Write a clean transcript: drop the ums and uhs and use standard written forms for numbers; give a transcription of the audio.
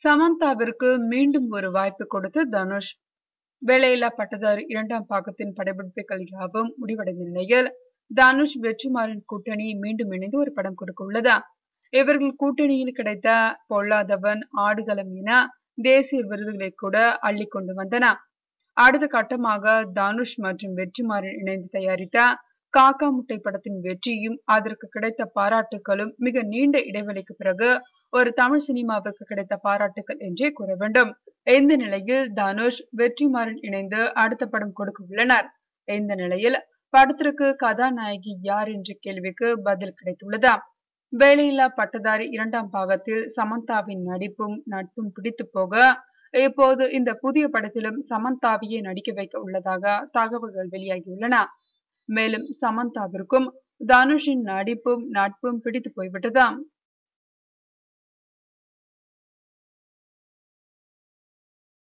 சமந்தாவிற்கு மீண்டும் ஒரு வாய்ப்பு கொடுத்து தனுஷ். வேலையில்லா பட்டதாரி 2ஆம் பாகத்தின் படப்பிடிப்புகள் யாவும் முடிவடைந்த நிலையில் தனுஷ் வெற்றிமாறன் கூட்டணி மீண்டும் இணைந்து ஒரு படம் கொடுக்க உள்ளதா. இவர்கள் கூட்டணியில் கிடைத்த பொல்லாதவன், ஆடுகளம் என தேசிய விருதுகளை கூட அள்ளி கொண்டு வந்தன. அடுத்த கட்டமாக தனுஷ் மற்றும் வெற்றிமாறன் இணைந்து தயாரித்த காக்கா முட்டை படத்தின் வெற்றியும் அதற்கு கிடைத்த பாராட்டுகளும் மிக நீண்ட இடைவெளிக்கு பிறகு ஒரு தமிழ் சினிமாவிற்கு கிடைத்த பாராட்டுகள் என்றே கூற வேண்டும். இந்த நிலையில் தனுஷ் வெற்றிமாறன் இணைந்து அடுத்த படம் கொடுக்க உள்ளனர். இந்த நிலையில் படத்திற்கு கதாநாயகி யார் என்ற கேள்விக்கு பதில் கிடைத்துள்ளதா. வேலையில்லா பட்டதாரி 2ஆம் பாகத்தில் சமந்தாவின் நடிப்பும் நட்பும் பிடித்து போக இப்போது இந்த புதிய படத்திலும் சமந்தாவையே நடிக்க வைக்க உள்ளதாக தகவல்கள் வெளியாகியுள்ளன. மேலும் சமந்தாவிற்கும் தனுஷின் நடிப்பும் நட்பும் பிடித்து போய்விட்டதாம்.